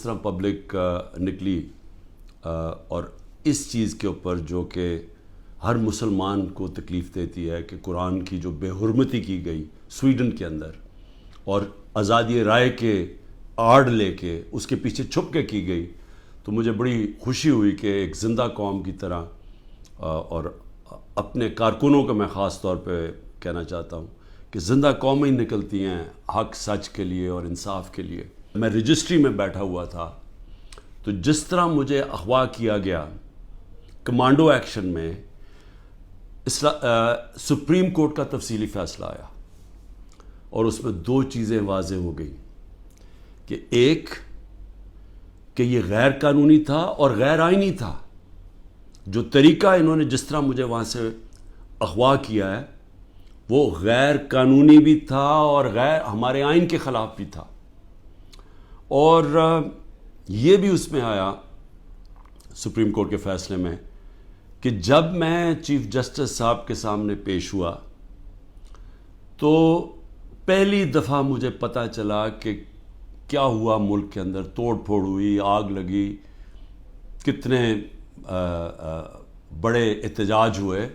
جس طرح پبلک نکلی اور اس چیز کے اوپر جو کہ ہر مسلمان کو تکلیف دیتی ہے کہ قرآن کی جو بے حرمتی کی گئی سویڈن کے اندر اور آزادی رائے کے آڑ لے کے اس کے پیچھے چھپ کے کی گئی، تو مجھے بڑی خوشی ہوئی کہ ایک زندہ قوم کی طرح اور اپنے کارکنوں کو میں خاص طور پہ کہنا چاہتا ہوں کہ زندہ قومیں نکلتی ہیں حق سچ کے لیے اور انصاف کے لیے۔ میں رجسٹری میں بیٹھا ہوا تھا تو جس طرح مجھے اغوا کیا گیا کمانڈو ایکشن میں، سپریم کورٹ کا تفصیلی فیصلہ آیا اور اس میں دو چیزیں واضح ہو گئیں کہ ایک کہ یہ غیر قانونی تھا اور غیر آئینی تھا، جو طریقہ انہوں نے جس طرح مجھے وہاں سے اغوا کیا ہے وہ غیر قانونی بھی تھا اور غیر ہمارے آئین کے خلاف بھی تھا، اور یہ بھی اس میں آیا سپریم کورٹ کے فیصلے میں کہ جب میں چیف جسٹس صاحب کے سامنے پیش ہوا تو پہلی دفعہ مجھے پتہ چلا کہ کیا ہوا، ملک کے اندر توڑ پھوڑ ہوئی، آگ لگی، کتنے بڑے احتجاج ہوئے۔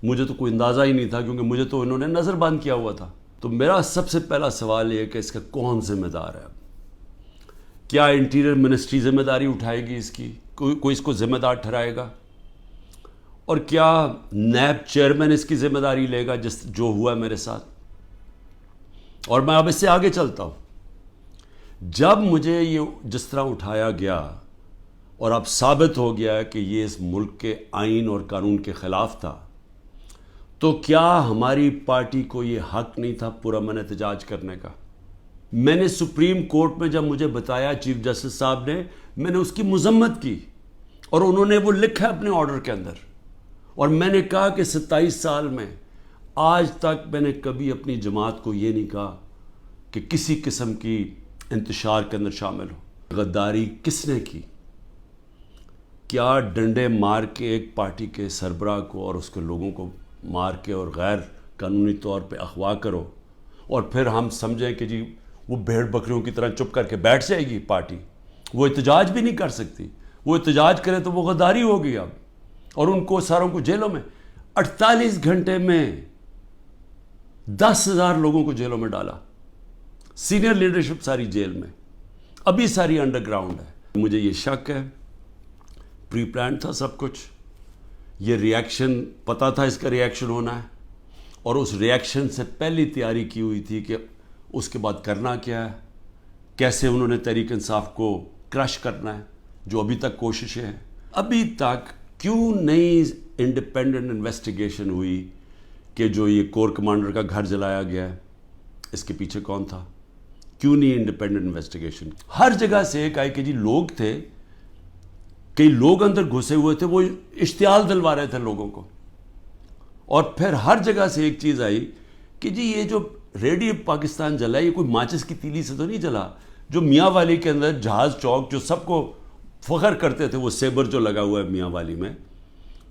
مجھے تو کوئی اندازہ ہی نہیں تھا کیونکہ مجھے تو انہوں نے نظر بند کیا ہوا تھا۔ تو میرا سب سے پہلا سوال یہ ہے کہ اس کا کون ذمہ دار ہے؟ کیا انٹیریئر منسٹری ذمہ داری اٹھائے گی اس کی؟ کوئی اس کو ذمہ دار ٹھہرائے گا؟ اور کیا نیب چیئرمین اس کی ذمہ داری لے گا جو ہوا میرے ساتھ؟ اور میں اب اس سے آگے چلتا ہوں۔ جب مجھے یہ جس طرح اٹھایا گیا اور اب ثابت ہو گیا کہ یہ اس ملک کے آئین اور قانون کے خلاف تھا، تو کیا ہماری پارٹی کو یہ حق نہیں تھا پرامن احتجاج کرنے کا؟ میں نے سپریم کورٹ میں جب مجھے بتایا چیف جسٹس صاحب نے، میں نے اس کی مذمت کی اور انہوں نے وہ لکھا اپنے آرڈر کے اندر، اور میں نے کہا کہ 27 سال میں آج تک میں نے کبھی اپنی جماعت کو یہ نہیں کہا کہ کسی قسم کی انتشار کے اندر شامل ہو۔ غداری کس نے کی؟ کیا ڈنڈے مار کے ایک پارٹی کے سربراہ کو اور اس کے لوگوں کو مار کے اور غیر قانونی طور پہ اغوا کرو اور پھر ہم سمجھیں کہ جی وہ بھیڑ بکریوں کی طرح چپ کر کے بیٹھ جائے گی پارٹی؟ وہ احتجاج بھی نہیں کر سکتی، وہ احتجاج کرے تو وہ غداری ہوگی اب، اور ان کو ساروں کو جیلوں میں 48 گھنٹے میں 10,000 لوگوں کو جیلوں میں ڈالا، سینئر لیڈرشپ ساری جیل میں، ابھی ساری انڈر گراؤنڈ ہے۔ مجھے یہ شک ہے پری پلان تھا سب کچھ، یہ ریاکشن پتہ تھا اس کا ریاکشن ہونا ہے، اور اس ریاکشن سے پہلی تیاری کی ہوئی تھی کہ اس کے بعد کرنا کیا ہے، کیسے انہوں نے تحریک انصاف کو کرش کرنا ہے، جو ابھی تک کوششیں ہیں۔ ابھی تک کیوں نہیں انڈیپینڈنٹ انویسٹیگیشن ہوئی کہ جو یہ کور کمانڈر کا گھر جلایا گیا ہے اس کے پیچھے کون تھا؟ کیوں نہیں انڈیپینڈنٹ انویسٹیگیشن؟ ہر جگہ سے ایک آئی کہ جی لوگ تھے، کئی لوگ اندر گھسے ہوئے تھے، وہ اشتعال دلوا رہے تھے لوگوں کو، اور پھر ہر جگہ سے ایک چیز آئی کہ جی یہ جو ریڈیو پاکستان جلا ہے یہ کوئی ماچس کی تیلی سے تو نہیں جلا، جو میاں والی کے اندر جہاز چوک جو سب کو فخر کرتے تھے، وہ سیبر جو لگا ہوا ہے میاں والی میں،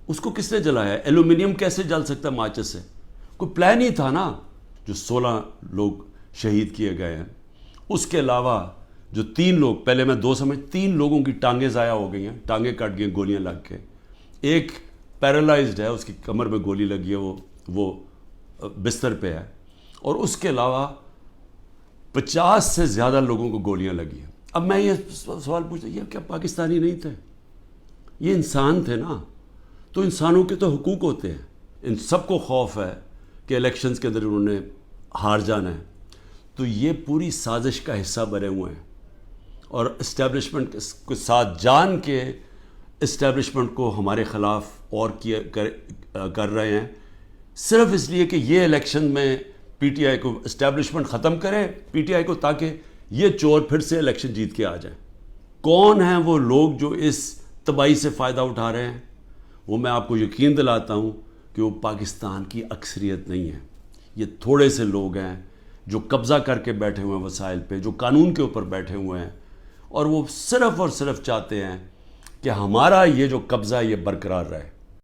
اس کو کس نے جلایا ہے؟ ایلومینیم کیسے جل سکتا ہے ماچس سے؟ کوئی پلان ہی تھا نا۔ جو 16 لوگ شہید کیے گئے ہیں، اس کے علاوہ جو 3 لوگ، پہلے میں 2 سمجھ، 3 لوگوں کی ٹانگیں ضائع ہو گئی ہیں، ٹانگیں کٹ گئی گولیاں لگ کے، ایک پیرالائزڈ ہے، اس کی کمر میں گولی لگی ہے، وہ بستر پہ ہے، اور اس کے علاوہ 50 سے زیادہ لوگوں کو گولیاں لگی ہیں۔ اب میں یہ سوال پوچھتا ہوں، یہ کیا پاکستانی نہیں تھے؟ یہ انسان تھے نا، تو انسانوں کے تو حقوق ہوتے ہیں۔ ان سب کو خوف ہے کہ الیکشنز کے اندر انہوں نے ہار جانا ہے، تو یہ پوری سازش کا حصہ بنے ہوئے ہیں، اور اسٹیبلشمنٹ کے ساتھ جان کے اسٹیبلشمنٹ کو ہمارے خلاف اور کر رہے ہیں، صرف اس لیے کہ یہ الیکشن میں پی ٹی آئی کو اسٹیبلشمنٹ ختم کرے پی ٹی آئی کو، تاکہ یہ چور پھر سے الیکشن جیت کے آ جائیں۔ کون ہیں وہ لوگ جو اس تباہی سے فائدہ اٹھا رہے ہیں؟ وہ میں آپ کو یقین دلاتا ہوں کہ وہ پاکستان کی اکثریت نہیں ہے، یہ تھوڑے سے لوگ ہیں جو قبضہ کر کے بیٹھے ہوئے ہیں وسائل پہ، جو قانون کے اوپر بیٹھے ہوئے ہیں، اور وہ صرف اور صرف چاہتے ہیں کہ ہمارا یہ جو قبضہ یہ برقرار رہے۔